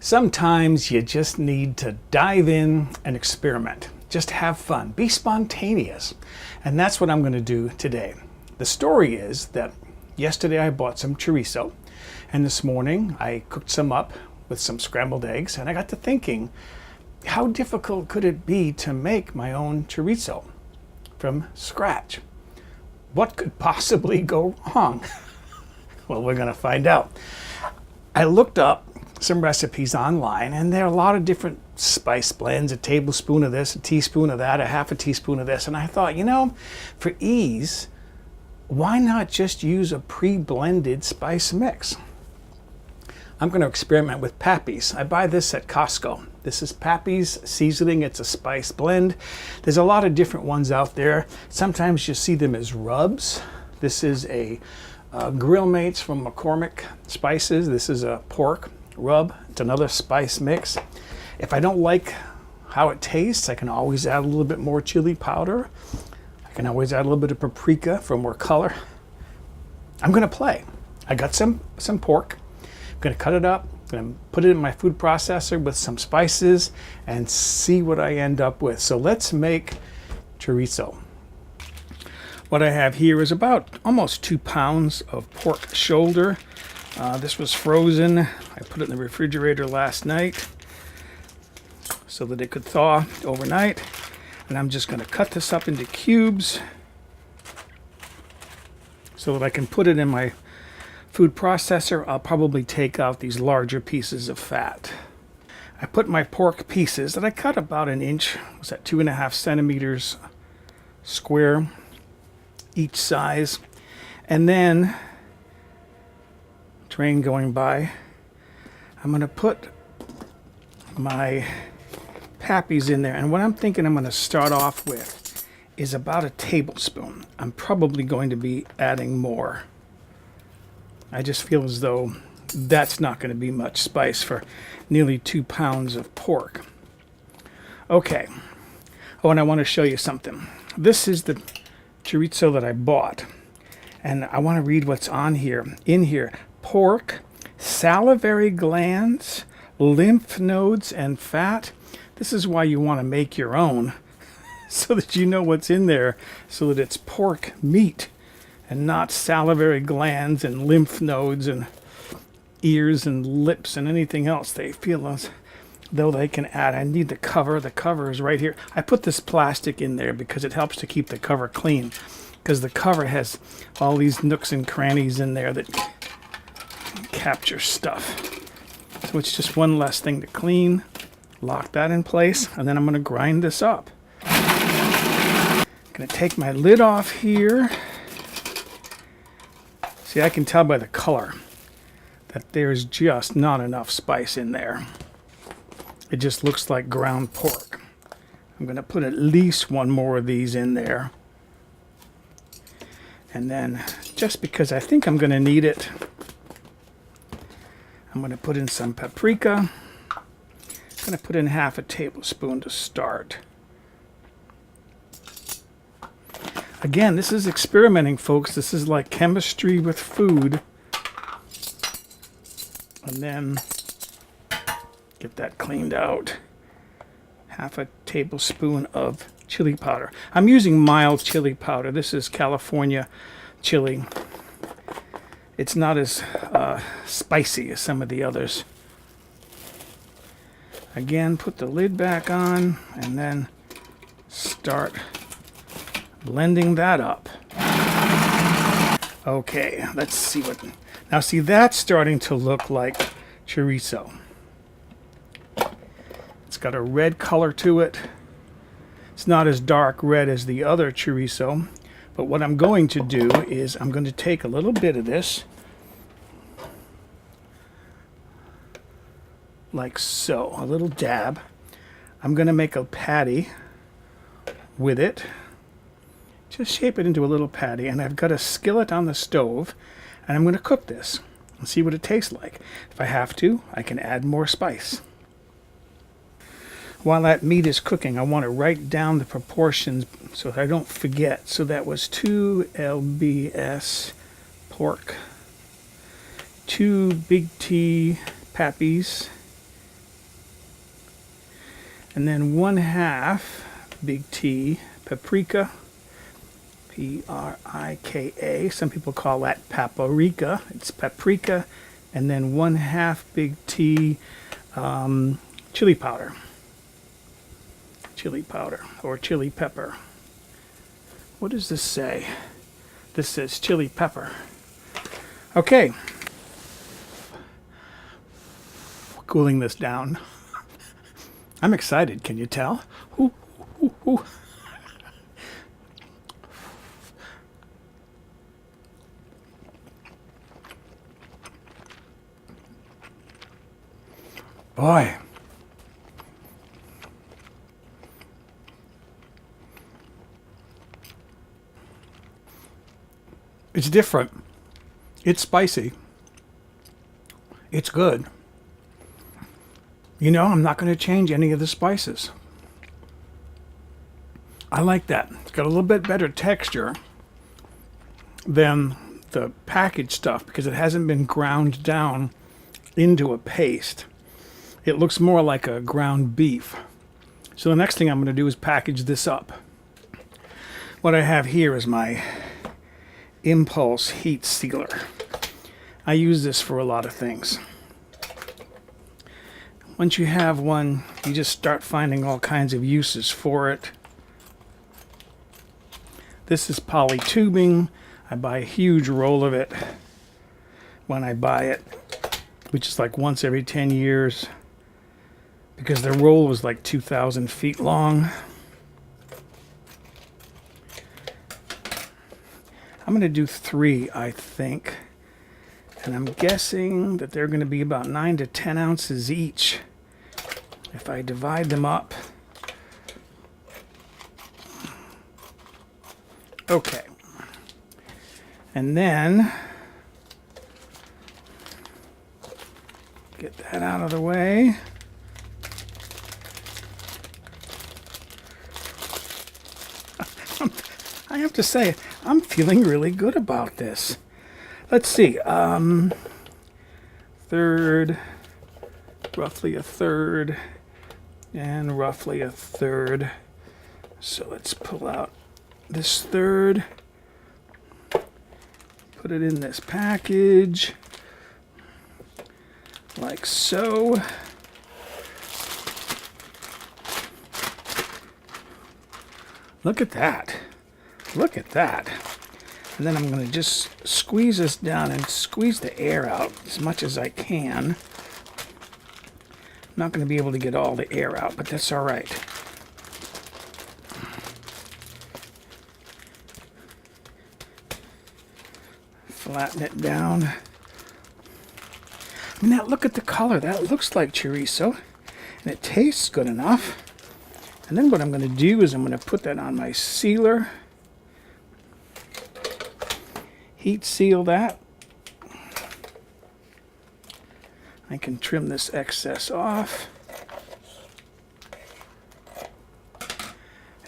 Sometimes you just need to dive in and experiment. Just have fun. Be spontaneous. And that's what I'm going to do today. The story is that yesterday I bought some chorizo, and this morning I cooked some up with some scrambled eggs, and I got to thinking, how difficult could it be to make my own chorizo from scratch? What could possibly go wrong? Well, we're going to find out. I looked up some recipes online, and there are a lot of different spice blends, a tablespoon of this, a teaspoon of that, a half a teaspoon of this, and I thought, for ease, why not just use a pre-blended spice mix? I'm going to experiment with Pappy's. I buy this at Costco. This is Pappy's seasoning. It's a spice blend. There's a lot of different ones out there. Sometimes you see them as rubs. This is a Grill Mates from McCormick Spices. This is a pork rub. It's another spice mix. If I don't like how it tastes, I can always add a little bit more chili powder. I can always add a little bit of paprika for more color. I'm going to play. I got some pork. I'm going to cut it up. I'm going to put it in my food processor with some spices and see what I end up with. So let's make chorizo. What I have here is about almost 2 pounds of pork shoulder. This was frozen. I put it in the refrigerator last night so that it could thaw overnight. And I'm just going to cut this up into cubes so that I can put it in my food processor. I'll probably take out these larger pieces of fat. I put my pork pieces that I cut about 1 inch, was that 2.5 centimeters square each size, and then train going by, I'm going to put my Pappy's in there, and what I'm thinking I'm going to start off with is about a tablespoon. I'm probably going to be adding more. I just feel as though that's not going to be much spice for nearly 2 pounds of pork. Okay. Oh, and I want to show you something. This is the chorizo that I bought, and I want to read what's on here. In here, pork, salivary glands, lymph nodes, and fat. This is why you want to make your own, so that you know what's in there, so that it's pork meat and not salivary glands and lymph nodes and ears and lips and anything else they feel as though they can add. I need the cover. The cover is right here. I put this plastic in there because it helps to keep the cover clean, because the cover has all these nooks and crannies in there that capture stuff. So it's just one less thing to clean. Lock that in place, and then I'm going to grind this up. I'm going to take my lid off here. See, I can tell by the color that there's just not enough spice in there. It just looks like ground pork. I'm going to put at least one more of these in there. And then, just because I think I'm going to need it, I'm going to put in some paprika. I'm going to put in half a tablespoon to start. Again, this is experimenting, folks. This is like chemistry with food. And then get that cleaned out. Half a tablespoon of chili powder. I'm using mild chili powder. This is California chili. It's not as spicy as some of the others. Again, put the lid back on and then start blending that up. Okay, let's see what... Now see, that's starting to look like chorizo. It's got a red color to it. It's not as dark red as the other chorizo, but what I'm going to do is I'm going to take a little bit of this, like so, a little dab. I'm going to make a patty with it. Just shape it into a little patty, and I've got a skillet on the stove, and I'm going to cook this and see what it tastes like. If I have to, I can add more spice. While that meat is cooking, I want to write down the proportions so that I don't forget. So that was 2 lbs pork, 2 big T Pappy's, And then 1/2 big T paprika, P-R-I-K-A. Some people call that paprika. It's paprika. And then 1/2 big T chili powder. Chili powder or chili pepper. What does this say? This says chili pepper. Okay. Cooling this down. I'm excited, can you tell? Ooh, ooh, ooh. Boy. It's different. It's spicy. It's good. You know, I'm not going to change any of the spices. I like that. It's got a little bit better texture than the packaged stuff because it hasn't been ground down into a paste. It looks more like a ground beef. So the next thing I'm going to do is package this up. What I have here is my impulse heat sealer. I use this for a lot of things. Once you have one, you just start finding all kinds of uses for it. This is polytubing. I buy a huge roll of it when I buy it, which is like once every 10 years because the roll was like 2,000 feet long. I'm going to do 3, I think. And I'm guessing that they're going to be about 9 to 10 ounces each. If I divide them up. Okay. And then get that out of the way. I have to say, I'm feeling really good about this. Let's see. Third, roughly a third, and roughly a third. So let's pull out this third, put it in this package, like so. Look at that. Look at that. And then I'm going to just squeeze this down and squeeze the air out as much as I can. I'm not going to be able to get all the air out, but that's all right. Flatten it down. I mean, look at the color. That looks like chorizo, and it tastes good enough. And then what I'm going to do is I'm going to put that on my sealer. Heat seal that. I can trim this excess off.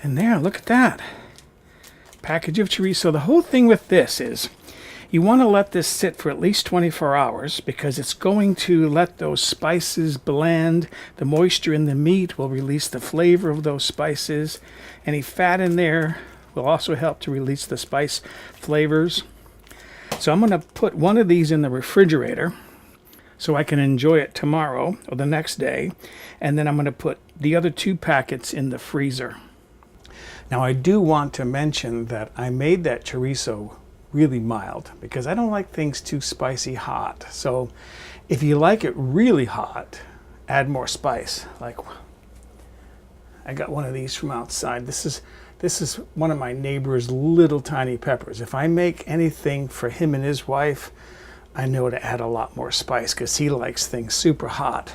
And there, look at that. Package of chorizo. The whole thing with this is you want to let this sit for at least 24 hours because it's going to let those spices blend. The moisture in the meat will release the flavor of those spices. Any fat in there will also help to release the spice flavors. So I'm going to put one of these in the refrigerator so I can enjoy it tomorrow or the next day. And then I'm going to put the other 2 packets in the freezer. Now I do want to mention that I made that chorizo really mild because I don't like things too spicy hot. So if you like it really hot, add more spice. Like I got one of these from outside. This is one of my neighbor's little tiny peppers. If I make anything for him and his wife, I know to add a lot more spice because he likes things super hot.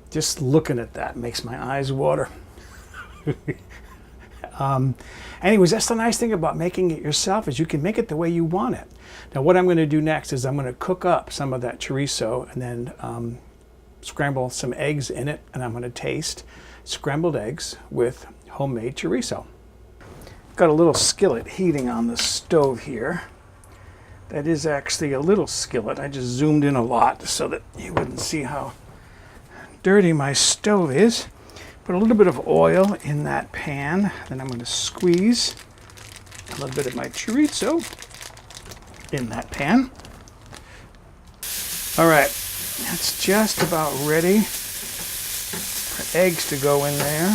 Just looking at that makes my eyes water. Anyways, that's the nice thing about making it yourself is you can make it the way you want it. Now what I'm going to do next is I'm going to cook up some of that chorizo and then scramble some eggs in it, and I'm going to taste scrambled eggs with homemade chorizo. Got a little skillet heating on the stove here. That is actually a little skillet. I just zoomed in a lot so that you wouldn't see how dirty my stove is. Put a little bit of oil in that pan. Then I'm going to squeeze a little bit of my chorizo in that pan. All right, that's just about ready for eggs to go in there.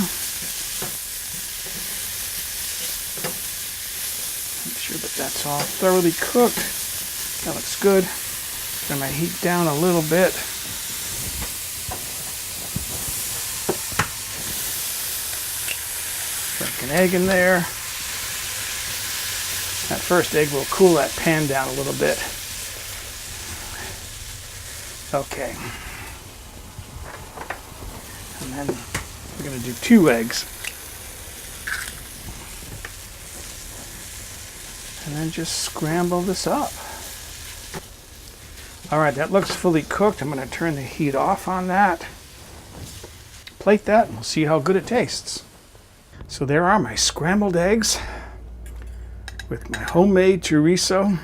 Make sure that that's all thoroughly cooked. That looks good. Turn my heat down a little bit. Break an egg in there. That first egg will cool that pan down a little bit. Okay. And then we're going to do 2 eggs. And then just scramble this up. All right, that looks fully cooked. I'm going to turn the heat off on that. Plate that and we'll see how good it tastes. So there are my scrambled eggs with my homemade chorizo.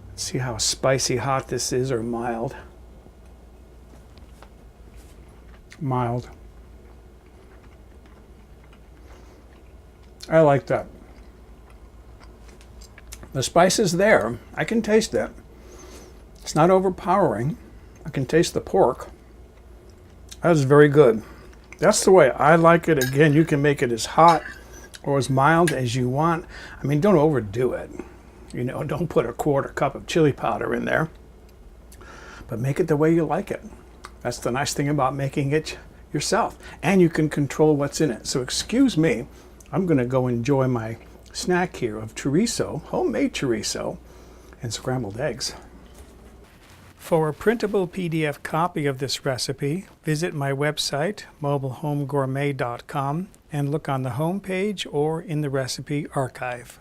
Let's see how spicy hot this is, or mild. Mild. I like that. The spice is there. I can taste that. It's not overpowering. I can taste the pork. That is very good. That's the way I like it. Again, you can make it as hot or as mild as you want. I mean, don't overdo it. You know, don't put a 1/4 cup of chili powder in there. But make it the way you like it. That's the nice thing about making it yourself. And you can control what's in it. So excuse me, I'm going to go enjoy my snack here of chorizo, homemade chorizo, and scrambled eggs. For a printable PDF copy of this recipe, visit my website, mobilehomegourmet.com, and look on the home page or in the recipe archive.